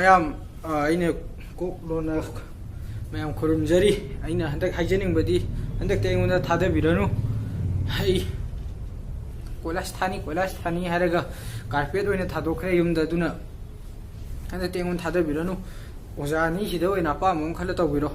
ꯃꯌꯥꯝ ꯑꯩꯅ ꯀꯣꯛ ꯂꯣꯟꯅ ꯃꯌꯥꯝ ꯈꯨꯔꯨꯝꯖꯔꯤ ꯑꯩꯅ ꯍꯟꯗꯛ ꯍꯥꯏꯖꯅꯤꯡꯕꯗꯤ ꯍꯟꯗꯛꯇꯤ ꯑꯩꯉꯣꯟꯗ ꯊꯥꯗꯕꯤꯔꯅꯨ ꯑꯩ ꯀꯣꯏꯂꯥꯁ ꯊꯥꯅꯤ ꯍꯥꯏꯔꯒ ꯀꯥꯔꯄꯦꯠ ꯑꯣꯏꯅ ꯊꯥꯗꯣꯛꯈ꯭ꯔꯦ ꯌꯨꯝꯗ ꯑꯗꯨꯅ ꯍꯟꯗꯛꯇꯤ ꯑꯩꯉꯣꯟꯗ ꯊꯥꯗꯕꯤꯔꯅꯨ ꯑꯣꯖꯥ ꯑꯅꯤꯁꯤꯗ ꯑꯣꯏꯅ ꯑꯄꯥꯝꯕ ꯑꯃ ꯈꯜꯂ ꯇꯧꯕꯤꯔꯣ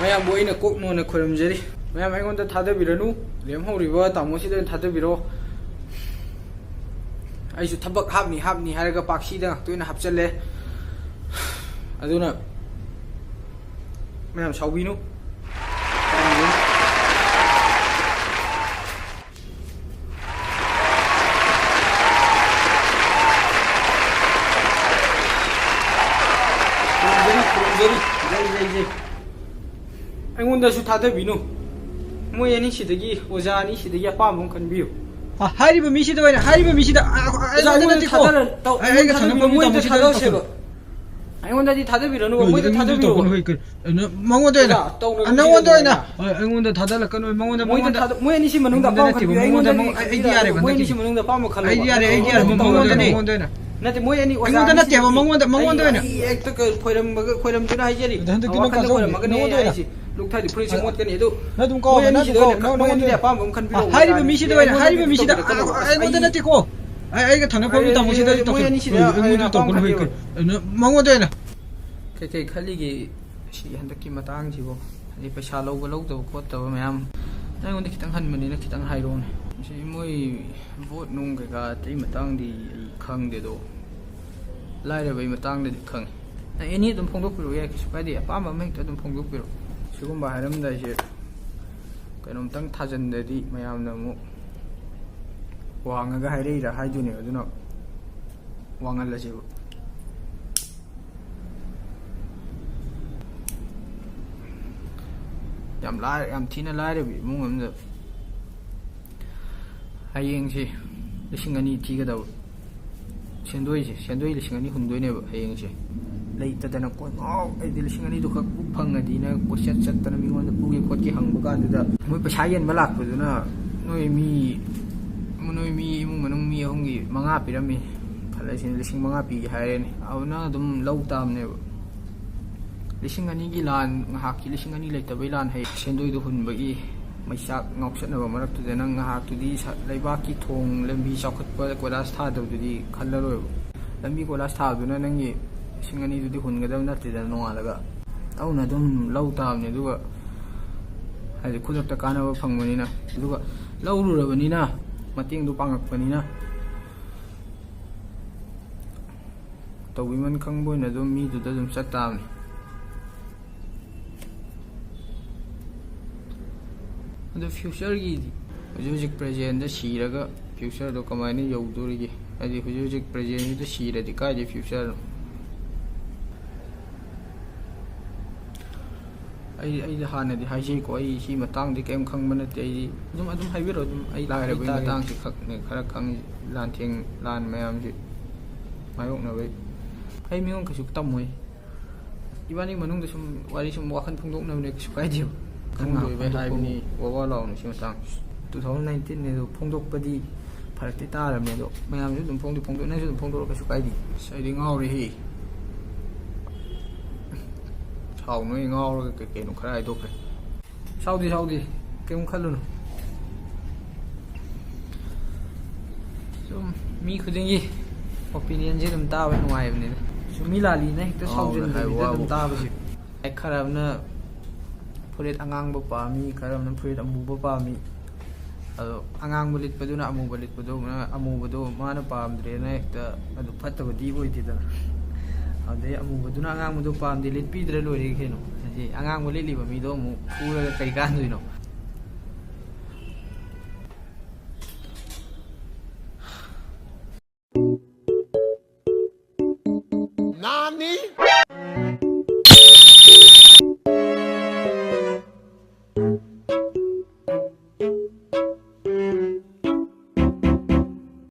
ꯃꯌꯥꯝꯕꯨ ꯑꯩꯅ ꯀꯣꯛꯅꯣꯅ ꯈꯨꯔꯨꯝꯖꯔꯤ ꯃꯌꯥꯝ ꯑꯩꯉꯣꯟꯗ ꯊꯥꯗꯕꯤꯔꯅꯨ ꯂꯦꯝꯍꯧꯔꯤꯕ ꯇꯥꯃꯣꯁꯤꯗ ꯑꯣꯏꯅ ꯊꯥꯗꯕꯤꯔꯣ ꯑꯩꯁꯨ ꯊꯕꯛ ꯍꯥꯞꯅꯤ ꯍꯥꯏꯔꯒ ꯄꯥꯛꯁꯤꯗ ꯉꯥꯛꯇ ꯑꯣꯏꯅ ꯍꯥꯞꯆꯜꯂꯦ ꯑꯗꯨꯅ ꯃꯌꯥꯝ ꯁꯥꯎꯕꯤꯅꯨ ꯈꯨꯔꯨꯝꯖꯔꯤ ꯖꯩ ꯑꯩꯉꯣꯟꯗꯁꯨ ꯊꯥꯗꯕꯤꯅꯨ ꯃꯣꯏ ꯑꯅꯤꯁꯤꯗꯒꯤ ꯑꯣꯖꯥ ꯑꯅꯤꯁꯤꯗꯒꯤ ꯑꯄꯥꯝꯕ ꯑꯃ ꯈꯟꯕꯤꯌꯨ ꯍꯥꯏꯔꯤꯕ ꯃꯤꯁꯤꯗ ꯑꯣꯏꯅ ꯍꯥꯏꯔꯤꯕ ꯃꯤꯁꯤꯗ ꯃꯣꯏꯗ ꯊꯥꯗꯧꯁꯦꯕ ꯑꯩꯉꯣꯟꯗꯗꯤ ꯊꯥꯗꯕꯤꯔꯅꯨ ꯃꯣꯏꯗ ꯊꯥꯗꯕꯤꯔꯣ ꯃꯉꯣꯟꯗ ꯑꯣꯏꯅ ꯅꯉꯣꯟꯗ ꯑꯣꯏꯅ ꯑꯩꯉꯣꯟꯗ ꯊꯥꯗꯜꯂꯛꯀꯅꯨ ꯃꯉꯣꯟꯗ ꯃꯣꯏ ꯑꯅꯤꯁꯤ ꯃꯅꯨꯡꯗ ꯑꯄꯥꯝꯕ ꯈꯟꯕꯤꯌꯨ ꯑꯩꯗꯤ ꯌꯥꯔꯦ ꯃꯣꯏ ꯑꯅꯤꯁꯤ ꯃꯅꯨꯡꯗ ꯑꯄꯥꯝꯕ ꯈꯜꯂꯣ ꯑꯩꯗꯤ ꯌꯥꯔꯦ ꯃꯉꯣꯟꯗꯅꯤ ꯅꯠꯇꯦ ꯃꯣꯏ ꯑꯅꯤ ꯑꯩꯉꯣꯟꯗ ꯅꯠꯇꯦꯕ ꯃꯉꯣꯟꯗ ꯑꯣꯏꯅ ꯍꯦꯛꯇ ꯈꯣꯏꯔꯝꯗꯨꯅ ꯍꯥꯏꯖꯔꯤ ꯍꯟꯗꯛꯇꯤ ꯈꯣꯏꯔꯝꯃꯒꯅꯤ ꯍꯥꯏꯁꯤ ꯂꯨꯛꯊꯥꯗꯤ ꯐꯨꯔꯤꯠꯁꯤ ꯃꯣꯠꯀꯅꯤ ꯑꯗꯨ ꯑꯗꯨꯝ ꯃꯣꯏ ꯑꯅꯤꯁꯤꯗ ꯃꯣꯏ ꯑꯅꯤꯗꯤ ꯑꯄꯥꯝꯕ ꯑꯃ ꯈꯟꯕꯤꯔꯣ ꯍꯥꯏꯔꯤꯕ ꯃꯤꯁꯤꯗ ꯑꯣꯏꯅ ꯍꯥꯏꯔꯤꯕ ꯃꯤꯁꯤꯗ ꯑꯩꯉꯣꯟꯗ ꯅꯠꯇꯦꯀꯣ ꯑꯩꯒ ꯊꯪꯅꯕ ꯇꯥꯃꯣꯁꯤꯗ ꯃꯣꯏ ꯑꯅꯤꯁꯤꯗ ꯃꯉꯣꯟꯗ ꯑꯣꯏꯅ ꯀꯩ ꯈꯜꯂꯤꯒꯦ ꯁꯤ ꯍꯟꯗꯛꯀꯤ ꯃꯇꯥꯡꯁꯤꯕꯣ ꯍꯥꯏꯗꯤ ꯄꯩꯁꯥ ꯂꯧꯗꯕ ꯈꯣꯠꯇꯕ ꯃꯌꯥꯝ ꯑꯩꯉꯣꯟꯗ ꯈꯤꯇꯪ ꯍꯟꯕꯅꯤꯅ ꯈꯤꯇꯪ ꯍꯥꯏꯔꯛꯑꯣꯅꯦ ꯁꯤ ꯃꯣꯏ ꯚꯣꯠ ꯅꯨꯡ ꯀꯩꯀꯥ ꯑꯇꯩ ꯃꯇꯥꯡꯗꯤ ꯑꯩ ꯈꯪꯗꯦ ꯑꯗꯣ ꯂꯥꯏꯔꯕꯒꯤ ꯃꯇꯥꯡꯗꯗꯤ ꯈꯪꯉꯤ ꯑꯦꯅꯤ ꯑꯗꯨꯝ ꯐꯣꯡꯗꯣꯛꯄꯤꯔꯛꯎ ꯌꯥꯏ ꯀꯩꯁꯨ ꯀꯥꯏꯗꯦ ꯑꯄꯥꯝꯕ ꯑꯃ ꯍꯦꯛꯇ ꯑꯗꯨꯝ ꯐꯣꯡꯗꯣꯛꯄꯤꯔꯛꯎ ꯁꯤꯒꯨꯝꯕ ꯍꯥꯏꯔꯝꯗꯥꯏꯁꯦ ꯀꯩꯅꯣꯝꯇꯪ ꯊꯥꯖꯟꯗꯗꯤ ꯃꯌꯥꯝꯅ ꯑꯃꯨꯛ ꯋꯥꯡꯉꯒ ꯍꯥꯏꯔꯛꯏꯔꯥ ꯍꯥꯏꯗꯣꯏꯅꯦꯕ ꯑꯗꯨꯅ ꯋꯥꯡꯍꯜꯂꯁꯦꯕ ꯌꯥꯝ ꯊꯤꯅ ꯂꯥꯏꯔꯕ ꯏꯃꯨꯡ ꯑꯃꯗ ꯍꯌꯦꯡꯁꯦ 2,000 ꯊꯤꯒꯗꯕ ꯁꯦꯟꯗꯣꯏ 2,000 ꯍꯨꯟꯗꯣꯏꯅꯦꯕ ꯍꯌꯦꯡꯁꯦ ꯂꯩꯇꯗꯅ ꯑꯩꯗꯤ 2,000 ꯈꯛ ꯐꯪꯉꯗꯤꯅ ꯀꯣꯏꯆꯠ ꯆꯠꯇꯅ ꯃꯤꯉꯣꯟꯗ ꯄꯨꯒꯦ ꯈꯣꯠꯀꯦ ꯍꯪꯕ ꯀꯥꯟꯗꯨꯗ ꯃꯣꯏ ꯄꯩꯁꯥ ꯌꯦꯟꯕ ꯂꯥꯛꯄꯗꯨꯅ ꯅꯣꯏ ꯃꯤ ꯏꯃꯨꯡ ꯃꯅꯨꯡ ꯃꯤ 3ꯒꯤ 5 ꯄꯤꯔꯝꯃꯤ ꯈꯜꯂꯁꯤꯅ 5,000 ꯄꯤꯒꯦ ꯍꯥꯏꯔꯦꯅꯦ ꯑꯗꯨꯅ ꯑꯗꯨꯝ ꯂꯧ ꯇꯥꯕꯅꯦꯕ 2,000ꯒꯤ ꯂꯥꯟ ꯉꯥꯏꯍꯥꯛꯀꯤ 2,000 ꯂꯩꯇꯕꯩ ꯂꯥꯟ ꯍꯩ ꯁꯦꯟꯗꯣꯏꯗꯣ ꯍꯨꯟꯕꯒꯤ ꯃꯩꯆꯥꯛ ꯉꯥꯎꯆꯠꯅꯕ ꯃꯔꯛꯇꯨꯗ ꯅꯪ ꯉꯥꯏꯍꯥꯛꯇꯨꯗꯤ ꯂꯩꯕꯥꯛꯀꯤ ꯊꯣꯡ ꯂꯝꯕꯤ ꯆꯥꯎꯈꯠꯄ ꯀꯣꯏꯂꯥꯁ ꯊꯥꯗꯕꯗꯨꯗꯤ ꯈꯜꯂꯔꯣꯏꯕ ꯂꯝꯕꯤ ꯀꯣꯏꯂꯥꯁ ꯊꯥꯕꯗꯨꯅ ꯅꯪꯒꯤ 2,000 ꯍꯨꯟꯒꯗꯕ ꯅꯠꯇꯦꯗꯅ ꯅꯣꯡꯉꯥꯜꯂꯒ ꯑꯗꯨꯅ ꯑꯗꯨꯝ ꯂꯧ ꯇꯥꯕꯅꯤ ꯑꯗꯨꯒ ꯍꯥꯏꯗꯤ ꯈꯨꯗꯛꯇ ꯀꯥꯟꯅꯕ ꯐꯪꯕꯅꯤꯅ ꯑꯗꯨꯒ ꯂꯧꯔꯨꯔꯕꯅꯤꯅ ꯃꯇꯦꯡꯗꯣ ꯄꯥꯡꯉꯛꯄꯅꯤꯅ ꯇꯧꯕꯤꯃꯟ ꯈꯪꯕ ꯑꯣꯏꯅ ꯑꯗꯨꯝ ꯃꯤꯗꯨꯗ ꯑꯗꯨꯝ ꯆꯠ ꯇꯥꯕꯅꯤ ꯑꯗꯨ ꯐ꯭ꯌꯨꯆꯔꯒꯤꯗꯤ ꯍꯧꯖꯤꯛ ꯄ꯭ꯔꯦꯖꯦꯟꯗ ꯁꯤꯔꯒ ꯐ꯭ꯌꯨꯆꯔꯗꯣ ꯀꯃꯥꯏꯅ ꯌꯧꯗꯣꯔꯤꯒꯦ ꯍꯥꯏꯗꯤ ꯍꯧꯖꯤꯛ ꯄ꯭ꯔꯦꯖꯦꯟꯁꯤꯗ ꯁꯤꯔꯗꯤ ꯀꯥꯏꯗꯩ ꯐ꯭ꯌꯨꯆꯔꯅꯣ ꯑꯩꯗꯤ ꯍꯥꯟꯅꯗꯤ ꯍꯥꯏꯖꯩꯀꯣ ꯑꯩ ꯁꯤ ꯃꯇꯥꯡꯗꯤ ꯀꯔꯤꯝ ꯈꯪꯕ ꯅꯠꯇꯦ ꯑꯩꯗꯤ ꯑꯗꯨꯝ ꯍꯥꯏꯕꯤꯔꯣ ꯑꯗꯨꯝ ꯑꯩ ꯂꯥꯏꯔꯕꯒꯤ ꯃꯇꯥꯡꯁꯤ ꯈꯛꯅꯦ ꯈꯔ ꯈꯪꯉꯤ ꯂꯥꯟ ꯃꯌꯥꯝꯁꯤ ꯃꯥꯌꯣꯛꯅꯕꯩ ꯑꯩ ꯃꯤꯉꯣꯟ ꯀꯩꯁꯨ ꯇꯝꯃꯣꯏ ꯏꯕꯥꯅꯤ ꯃꯅꯨꯡꯗ ꯁꯨꯝ ꯋꯥꯔꯤ ꯁꯨꯝ ꯋꯥꯈꯜ ꯐꯣꯡꯗꯣꯛꯅꯕꯅꯦ ꯀꯩꯁꯨ ꯀꯥꯏꯗꯦꯕ ꯈꯪꯗꯣꯏꯕꯩ ꯍꯥꯏꯕꯅꯤ ꯋꯥꯋꯥ ꯂꯥꯎꯅ ꯁꯤ ꯃꯇꯥꯡ 2019 ꯑꯗꯣ ꯐꯣꯡꯗꯣꯛꯄꯗꯤ ꯐꯔꯛꯇꯤ ꯇꯥꯔꯕꯅꯤ ꯑꯗꯣ ꯃꯌꯥꯝꯁꯨ ꯑꯗꯨꯝ ꯅꯪꯁꯨ ꯑꯗꯨꯝ ꯐꯣꯡꯗꯣꯛꯑꯣ ꯀꯩꯁꯨ ꯀꯥꯏꯗꯦ ꯑꯩꯗꯤ ꯉꯥꯎꯔꯦꯍꯦ ꯅꯣꯏ ꯉꯥꯎꯔꯒ ꯀꯩꯅꯣ ꯈꯔ ꯍꯥꯏꯗꯣꯛꯈ꯭ꯔꯦ ꯁꯥꯎꯗꯤ ꯀꯩꯝ ꯈꯜꯂꯨꯅꯨ ꯁꯨꯝ ꯃꯤ ꯈꯨꯗꯤꯡꯒꯤ ꯑꯣꯄꯤꯅꯤꯌꯟꯁꯦ ꯑꯗꯨꯝ ꯇꯥꯕ ꯅꯨꯡꯉꯥꯏꯕꯅꯤꯗ ꯁꯨꯝ ꯃꯤ ꯂꯥꯜꯂꯤꯅ ꯍꯦꯛꯇ ꯁꯥꯎꯖꯤꯟꯗꯕꯤꯗ ꯑꯗꯨꯝ ꯇꯥꯕꯁꯦ ꯈꯔ ꯑꯃꯅ ꯐꯨꯔꯤꯠ ꯑꯉꯥꯡꯕ ꯄꯥꯝꯃꯤ ꯈꯔ ꯑꯃꯅ ꯐꯨꯔꯤꯠ ꯑꯃꯨꯕ ꯄꯥꯝꯃꯤ ꯑꯗꯣ ꯑꯉꯥꯡꯕ ꯂꯤꯠꯄꯗꯨꯅ ꯑꯃꯨꯕ ꯑꯃꯨꯕꯗꯣ ꯃꯥꯅ ꯄꯥꯝꯗ꯭ꯔꯦꯅ ꯍꯦꯛꯇ ꯑꯗꯨ ꯐꯠꯇꯕꯗꯤ ꯑꯣꯏꯗꯦꯗꯅ ꯑꯗꯩ ꯑꯃꯨꯕꯗꯨꯅ ꯑꯉꯥꯡꯕꯗꯣ ꯄꯥꯝꯗꯦ ꯂꯤꯠꯄꯤꯗ꯭ꯔ ꯂꯣꯏꯔꯦ ꯀꯩꯅꯣ ꯍꯥꯏꯗꯤ ꯑꯉꯥꯡꯕ ꯂꯤꯠꯂꯤꯕ ꯃꯤꯗꯣ ꯑꯃꯨꯛ ꯐꯨꯔꯒ ꯀꯩ ꯀꯥꯟꯗꯣꯏꯅꯣ Nani?